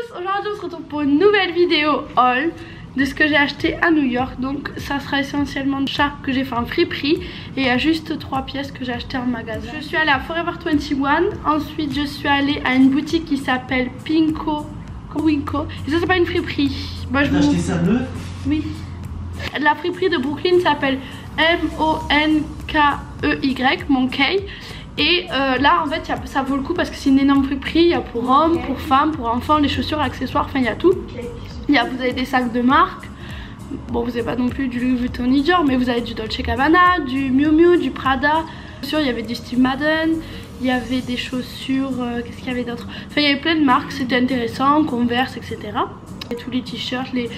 tous, aujourd'hui on se retrouve pour une nouvelle vidéo haul de ce que j'ai acheté à New York. Donc ça sera essentiellement de ça que j'ai fait en friperie. Et il y a juste 3 pièces que j'ai achetées en magasin. Je suis allée à Forever 21. Ensuite je suis allée à une boutique qui s'appelle Pinko Winko. Et ça c'est pas une friperie. Moi je acheté ça neuf? Oui. La friperie de Brooklyn s'appelle M-O-N-K-E-Y, Monkey. Et là en fait ça vaut le coup parce que c'est une énorme friperie. Il y a pour hommes, pour femmes, pour enfants, les chaussures, accessoires, enfin il y a tout. Vous avez des sacs de marque. Bon, vous n'avez pas non plus du Louis Vuitton ni Dior, mais vous avez du Dolce Gabbana, du Miu Miu, du Prada. Bien sûr, il y avait du Steve Madden, il y avait des chaussures, qu'est-ce qu'il y avait d'autre? Enfin, il y avait plein de marques, c'était intéressant, Converse, etc. Et tous les t-shirts, les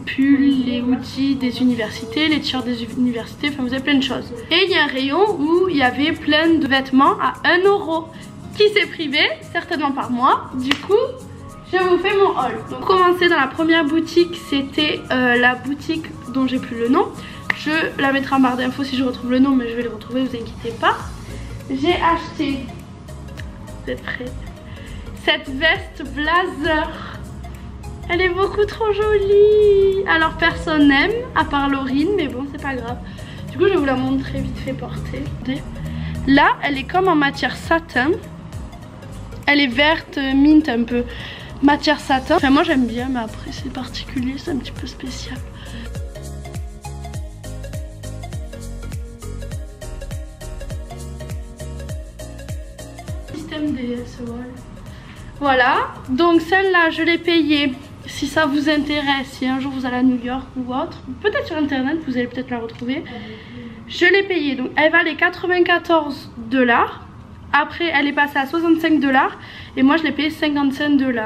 pulls, les hoodies des universités, les t-shirts des universités, enfin vous avez plein de choses. Et il y a un rayon où il y avait plein de vêtements à 1 € qui s'est privé, certainement par moi. Du coup, je vous fais mon haul. Donc pour commencer, dans la première boutique, c'était la boutique dont j'ai plus le nom. Je la mettrai en barre d'infos si je retrouve le nom, mais je vais le retrouver, vous inquiétez pas. J'ai acheté, vous êtes prêts, cette veste blazer. Elle est beaucoup trop jolie. Alors personne n'aime, à part Laurine, mais bon c'est pas grave. Du coup je vais vous la montrer vite fait portée. Là elle est comme en matière satin. Elle est verte, mint un peu. Matière satin. Enfin moi j'aime bien, mais après c'est particulier, c'est un petit peu spécial. Système DS, voilà. Donc celle-là je l'ai payée. Si ça vous intéresse, si un jour vous allez à New York ou autre, peut-être sur internet, vous allez peut-être la retrouver. Je l'ai payée, donc elle valait 94 $. Après elle est passée à 65 $. Et moi je l'ai payé 55 $.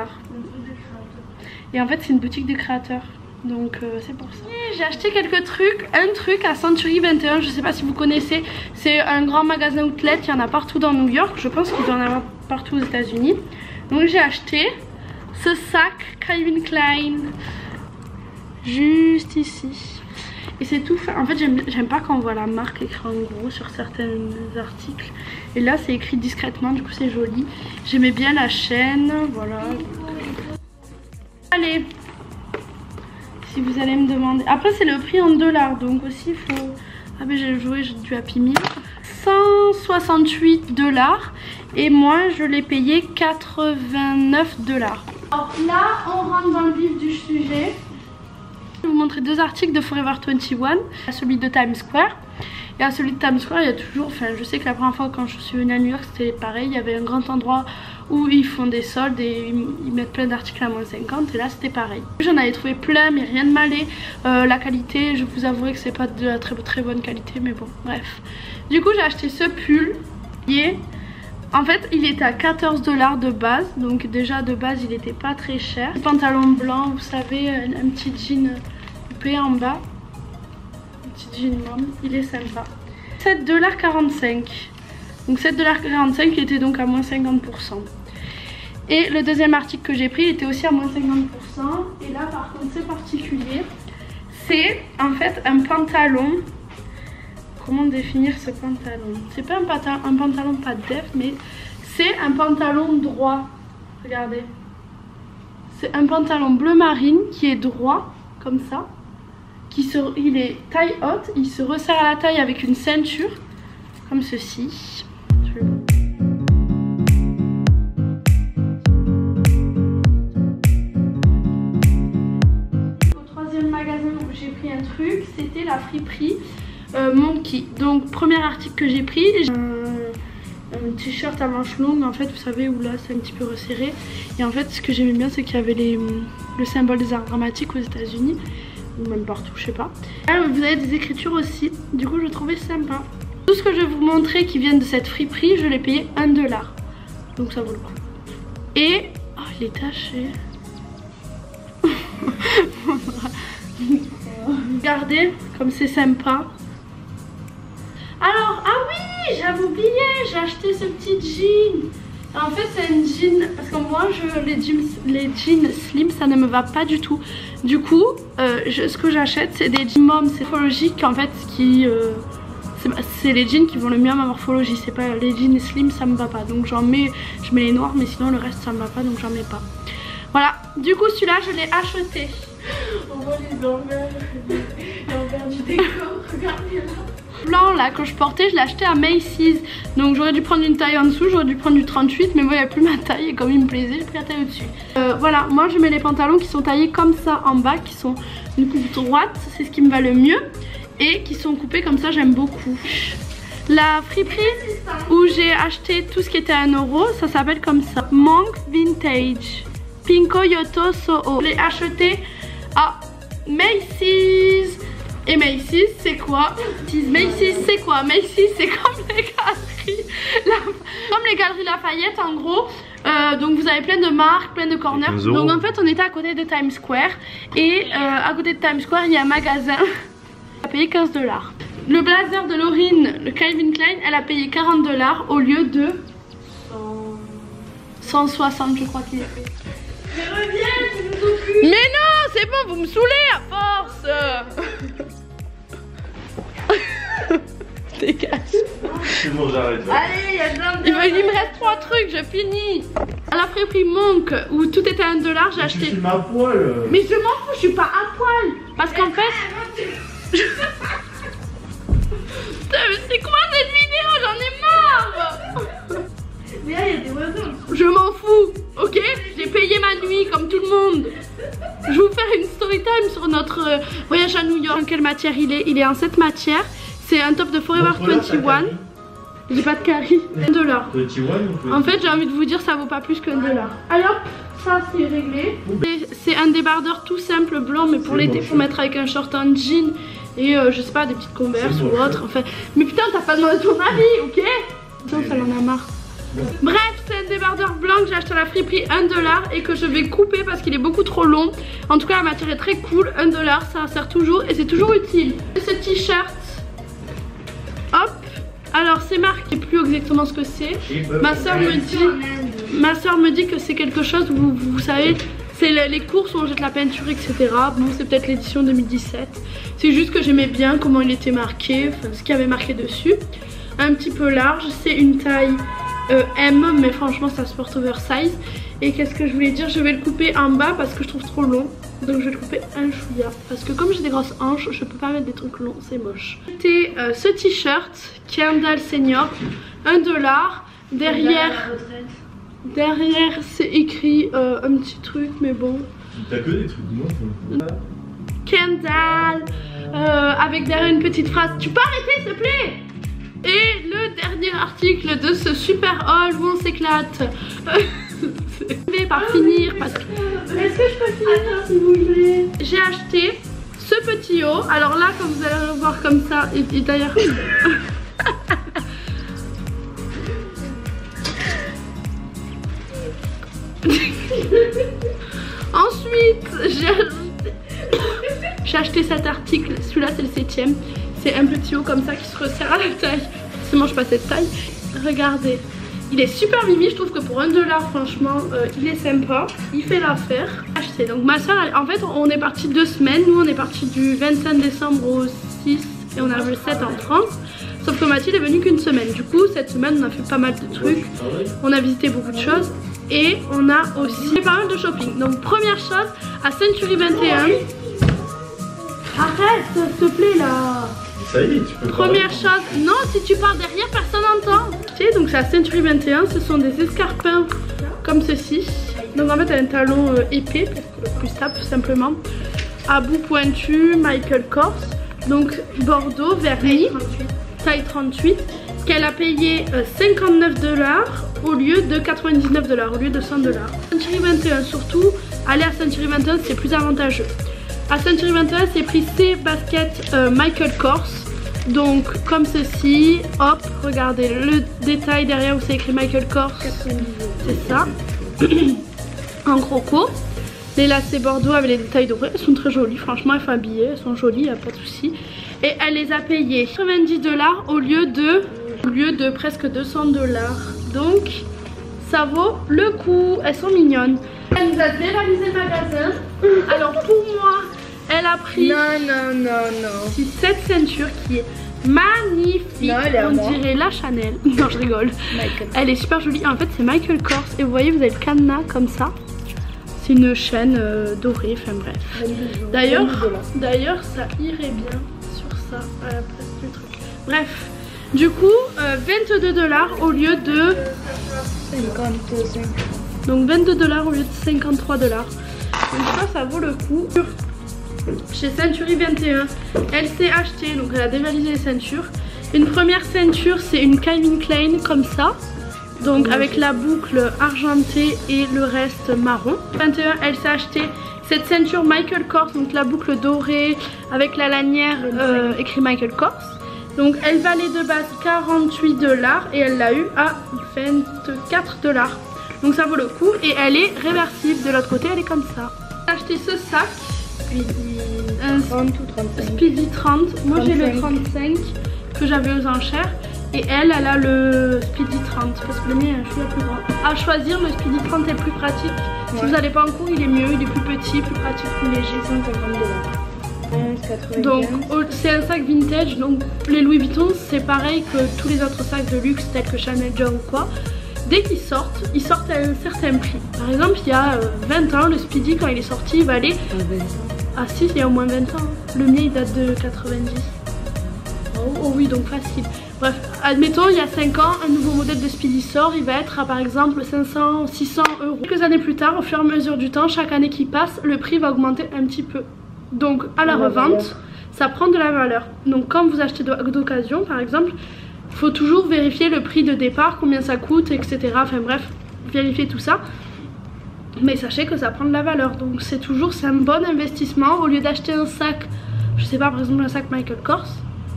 Et en fait c'est une boutique de créateurs. Donc c'est pour ça. J'ai acheté quelques trucs. Un truc à Century 21, je sais pas si vous connaissez. C'est un grand magasin outlet, il y en a partout dans New York. Je pense qu'il doit en avoir partout aux États-Unis. Donc j'ai acheté ce sac Calvin Klein juste ici. Et c'est tout fait. En fait j'aime pas quand on voit la marque écrite en gros sur certains articles. Et là c'est écrit discrètement, du coup c'est joli. J'aimais bien la chaîne, voilà. Allez, si vous allez me demander. Après c'est le prix en $, donc aussi il faut. Ah mais j'ai joué du Happy Meal. 168 $. Et moi je l'ai payé 89 $. Alors là on rentre dans le vif du sujet. Je vais vous montrer 2 articles de Forever 21. À celui de Times Square. Et à celui de Times Square il y a toujours, enfin je sais que la première fois quand je suis venue à New York c'était pareil. Il y avait un grand endroit où ils font des soldes et ils mettent plein d'articles à moins 50. Et là c'était pareil. J'en avais trouvé plein mais rien de malais. La qualité, je vous avouerai que c'est pas de la très bonne qualité, mais bon bref. Du coup j'ai acheté ce pull qui est... En fait il était à 14 $ de base. Donc déjà de base il était pas très cher. Pantalon blanc, vous savez, un petit jean coupé en bas. Un petit jean mom, il est sympa. 7,45 $. Donc 7,45 $, il était donc à moins 50%. Et le deuxième article que j'ai pris il était aussi à moins 50%. Et là par contre c'est particulier. C'est en fait un pantalon. Comment définir ce pantalon? C'est pas un pantalon pas def, mais c'est un pantalon droit. Regardez. C'est un pantalon bleu marine qui est droit, comme ça. Il est taille haute, il se resserre à la taille avec une ceinture, comme ceci. Au troisième magasin où j'ai pris un truc, c'était la friperie Monkey. Donc premier article que j'ai pris, un t-shirt à manches longues en fait, vous savez, où là c'est un petit peu resserré. Et en fait ce que j'aimais bien c'est qu'il y avait le symbole des arts dramatiques aux États-Unis, ou même partout, je sais pas. Là, vous avez des écritures aussi, du coup je trouvais sympa. Tout ce que je vais vous montrer qui vient de cette friperie, je l'ai payé 1 $. Donc ça vaut le coup. Et oh, il est taché. Regardez comme c'est sympa. Alors, ah oui, j'avais oublié, j'ai acheté ce petit jean. En fait c'est un jean, parce que moi les jeans slim ça ne me va pas du tout. Du coup ce que j'achète c'est des jeans mom, c'est morphologique en fait, qui c'est les jeans qui vont le mieux à ma morphologie. C'est pas les jeans slim, ça me va pas, donc j'en mets, je mets les noirs, mais sinon le reste ça me va pas, donc j'en mets pas. Voilà, du coup celui-là je l'ai acheté. On voit les envers du décor, regardez là. Blanc là que je portais, je l'ai acheté à Macy's. Donc j'aurais dû prendre une taille en dessous, j'aurais dû prendre du 38, mais moi il n'y a plus ma taille et comme il me plaisait, j'ai pris la taille au-dessus. Voilà, moi je mets les pantalons qui sont taillés comme ça en bas, qui sont une coupe droite, c'est ce qui me va le mieux. Et qui sont coupés comme ça, j'aime beaucoup. La friperie où j'ai acheté tout ce qui était à 1 €, ça s'appelle comme ça. Monk Vintage. Pinko Yoto Soho. Je l'ai acheté à Macy's. Et Macy's c'est quoi? Macy's c'est quoi? Macy's c'est comme les galeries. Comme les galeries Lafayette en gros. Donc vous avez plein de marques, plein de corners. Donc en fait on était à côté de Times Square. Et à côté de Times Square il y a un magasin. Elle a payé 15 $. Le blazer de Laurine, le Calvin Klein, elle a payé 40 $ au lieu de 160 je crois qu'il est. Mais reviens, tu nous occupes. Mais non, c'est bon, vous me saoulez à force. Dégage. C'est bon, j'arrête. Allez, il me reste 3 trucs, je finis. À la friperie Monk où tout était à 1 $, j'ai acheté. Tu filmes à poil. Mais je m'en fous, je suis pas à poil. Parce qu'en fait. C'est quoi cette vidéo? J'en ai marre. Mais là, il y a des oiseaux. Je m'en fous, ok? J'ai payé ma nuit comme tout le monde. Je vais vous faire une story time sur notre voyage à New York. En quelle matière il est? Il est en cette matière. C'est un top de Forever 21. J'ai pas de carie. 1 $. En fait, j'ai envie de vous dire, ça vaut pas plus qu'1 $. Allez hop, ça c'est réglé. C'est un débardeur tout simple blanc, mais pour l'été, pour mettre avec un short en jean et je sais pas, des petites Converse ou autre. Enfin, mais putain, t'as pas demandé ton avis, ok? Putain, ça en a marre. Bref, c'est un débardeur blanc que j'ai acheté à la friperie 1 $ et que je vais couper parce qu'il est beaucoup trop long. En tout cas, la matière est très cool. 1 $, ça sert toujours et c'est toujours utile. Ce t-shirt, hop. Alors, c'est marqué plus exactement ce que c'est. Ma soeur me dit que c'est quelque chose où vous savez, c'est les courses où on jette la peinture, etc. Bon, c'est peut-être l'édition 2017. C'est juste que j'aimais bien comment il était marqué, enfin ce qu'il y avait marqué dessus. Un petit peu large, c'est une taille M, mais franchement ça se porte oversize. Et qu'est-ce que je voulais dire? Je vais le couper en bas parce que je trouve trop long. Donc je vais le couper un chouïa. Parce que comme j'ai des grosses hanches, je peux pas mettre des trucs longs, c'est moche. C'était ce t-shirt, Kendall Senior, 1 $. Derrière c'est écrit un petit truc, mais bon. T'as que des trucs moi. Kendall, avec derrière une petite phrase. Tu peux arrêter s'il te plaît? Et le dernier article de ce super haul où on s'éclate. Je vais par finir parce que... Est-ce que je peux finir s'il vous plaît? J'ai acheté ce petit haut. Alors là, comme vous allez le voir comme ça, et d'ailleurs... Ensuite, j'ai acheté cet article. Celui-là, c'est le 7e. C'est un petit haut comme ça qui se resserre à la taille. Forcément, je pas cette taille. Regardez. Il est super mimi, je trouve que pour 1 $, franchement, il est sympa. Il fait l'affaire. Acheté. Donc ma soeur, en fait, on est parti 2 semaines. Nous, on est parti du 25 décembre au 6 et on arrive le 7 en France. Sauf que Mathilde est venue qu'une semaine. Du coup, cette semaine, on a fait pas mal de trucs. On a visité beaucoup de choses. Et on a aussi fait pas mal de shopping. Donc première chose, à Century 21. Arrête, s'il te plaît là. Ça y est, tu peux. Première chose, non, si tu pars derrière, personne n'entend. Tu sais, donc c'est à Century 21, ce sont des escarpins comme ceci. Donc en fait, elle a un talon épais, plus stable tout simplement. À bout pointu, Michael Kors. Donc Bordeaux, vernis, taille 38. Qu'elle a payé 59 $ au lieu de 99 $, au lieu de 100 $. Century 21, surtout, aller à Century 21, c'est plus avantageux. À Century 21, c'est pris ces baskets Michael Kors. Donc, comme ceci, hop, regardez le détail derrière où c'est écrit Michael Kors. C'est ça. En croco. Les lacets Bordeaux avec les détails dorés. Elles sont très jolies, franchement, elles sont habillées, elles sont jolies, il n'y a pas de souci. Et elle les a payées 90 $ au lieu de presque 200 $. Donc, ça vaut le coup. Elles sont mignonnes. Elle nous a dévalisé le magasin. Alors, pour moi, elle a pris cette ceinture qui est magnifique. Non, on dirait la Chanel. Non, je rigole. Elle est super jolie. En fait, c'est Michael Kors. Et vous voyez, vous avez le cadenas comme ça. C'est une chaîne dorée, enfin bref. D'ailleurs, ça irait bien sur ça à la place du truc. Bref, du coup, 22 $ au lieu de 55. Donc 22 $ au lieu de 53 $. Donc ça vaut le coup. Chez Century 21, elle s'est achetée, donc elle a dévalisé les ceintures. Une première ceinture, c'est une Calvin Klein comme ça. Donc avec la boucle argentée et le reste marron. 21, elle s'est acheté cette ceinture Michael Kors, donc la boucle dorée avec la lanière écrit Michael Kors. Donc elle valait de base 48 $ et elle l'a eu à 24 $. Donc ça vaut le coup et elle est réversible. De l'autre côté, elle est comme ça. J'ai acheté ce sac. Speedy 30 ou 35. Speedy 30. Moi j'ai le 35 que j'avais aux enchères. Et elle a le Speedy 30 parce que le mien est la plus grande. À choisir, le Speedy 30 est plus pratique. Ouais. Si vous n'allez pas en cours, il est mieux, il est plus petit, plus pratique, plus léger. 150 $. Donc c'est un sac vintage, donc les Louis Vuitton c'est pareil que tous les autres sacs de luxe tels que Chanel, Dior ou quoi. Dès qu'ils sortent, ils sortent à un certain prix. Par exemple, il y a 20 ans, le Speedy quand il est sorti, il valait... Ah si, il y a au moins 20 ans. Le mien il date de 90. Oh oui, donc facile. Bref, admettons, il y a 5 ans, un nouveau modèle de Speedy sort, il va être à par exemple 500, 600 €. Quelques années plus tard, au fur et à mesure du temps, chaque année qui passe, le prix va augmenter un petit peu. Donc à la revente, ça prend de la valeur. Donc quand vous achetez d'occasion, par exemple, il faut toujours vérifier le prix de départ, combien ça coûte, etc. Enfin bref, vérifier tout ça. Mais sachez que ça prend de la valeur. Donc c'est un bon investissement. Au lieu d'acheter un sac, je sais pas, par exemple un sac Michael Kors,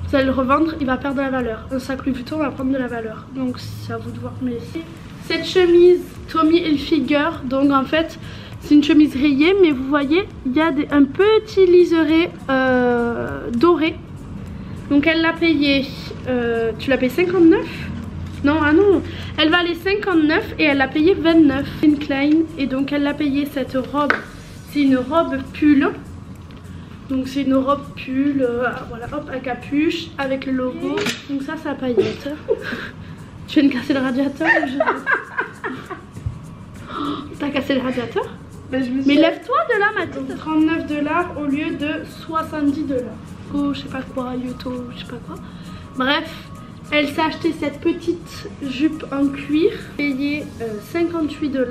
vous allez le revendre, il va perdre de la valeur. Un sac Louis Vuitton va prendre de la valeur. Donc c'est à vous de voir. Mais cette chemise Tommy Hilfiger, donc en fait c'est une chemise rayée, mais vous voyez il y a un petit liseré doré. Donc elle l'a payé, tu l'as payé 59? Non, ah non, elle valait 59 et elle l'a payé 29. Une Klein, et donc elle l'a payé cette robe. C'est une robe pull. Donc c'est une robe pull, voilà, hop, à capuche, avec le logo. Donc ça, c'est à paillettes. Tu viens de casser le radiateur oh, t'as cassé le radiateur? Mais lève-toi de là, ma petite. 39 $ au lieu de 70 $. Oh, je sais pas quoi, Yoto, je sais pas quoi. Bref, elle s'est acheté cette petite jupe en cuir, payée 58 $.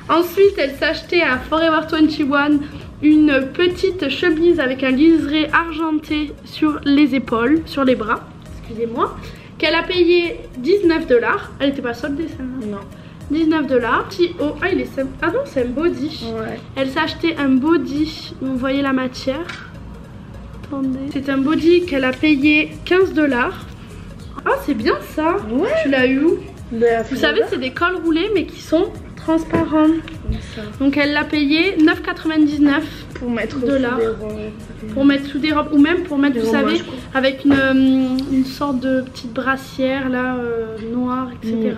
Ensuite, elle s'est acheté à Forever 21 une petite chemise avec un liseré argenté sur les épaules, sur les bras, excusez-moi, qu'elle a payé 19 $. Elle n'était pas soldée celle-là. Non. 19 $. Petit haut, ah il est simple. Ah non, c'est un body. Ouais. Elle s'est acheté un body, vous voyez la matière. Attendez. C'est un body qu'elle a payé 15 $. Ah c'est bien ça. Ouais. Tu l'as eu où? Vous savez, c'est des cols roulés mais qui sont transparents. Donc elle l'a payé 9,99 pour mettre pour mettre sous des robes ou même pour mettre, vous savez, avec une sorte de petite brassière là noire, etc.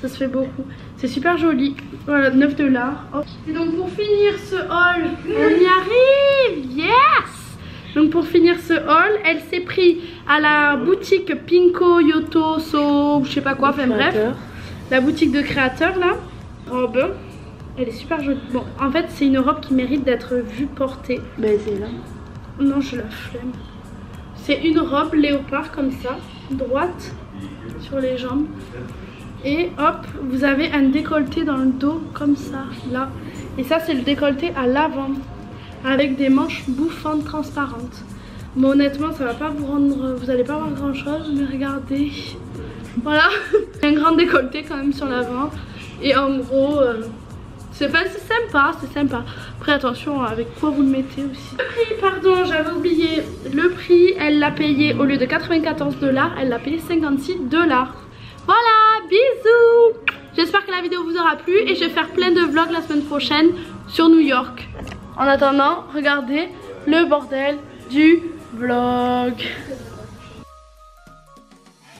Ça se fait beaucoup. C'est super joli. Voilà, 9 $. Oh. Et donc pour finir ce haul, on y arrive. Yes. Donc pour finir ce haul, elle s'est pris à la boutique Pinko, Yoto, So, je sais pas quoi, enfin bref. La boutique de créateurs là. Robe. Elle est super jolie. Bon, en fait, c'est une robe qui mérite d'être vue portée. Ben, c'est là. Non, je la flemme. C'est une robe léopard comme ça, droite sur les jambes. Et hop, vous avez un décolleté dans le dos comme ça, là. Et ça, c'est le décolleté à l'avant, avec des manches bouffantes transparentes. Mais honnêtement, ça va pas vous rendre... Vous allez pas voir grand chose, mais regardez. Voilà. Un grand décolleté quand même sur l'avant. Et en gros... c'est sympa, c'est sympa. Après attention avec quoi vous le mettez aussi. Le prix, pardon, j'avais oublié. Le prix, elle l'a payé au lieu de 94 $, elle l'a payé 56 $. Voilà, bisous. J'espère que la vidéo vous aura plu et je vais faire plein de vlogs la semaine prochaine sur New York. En attendant, regardez le bordel du vlog.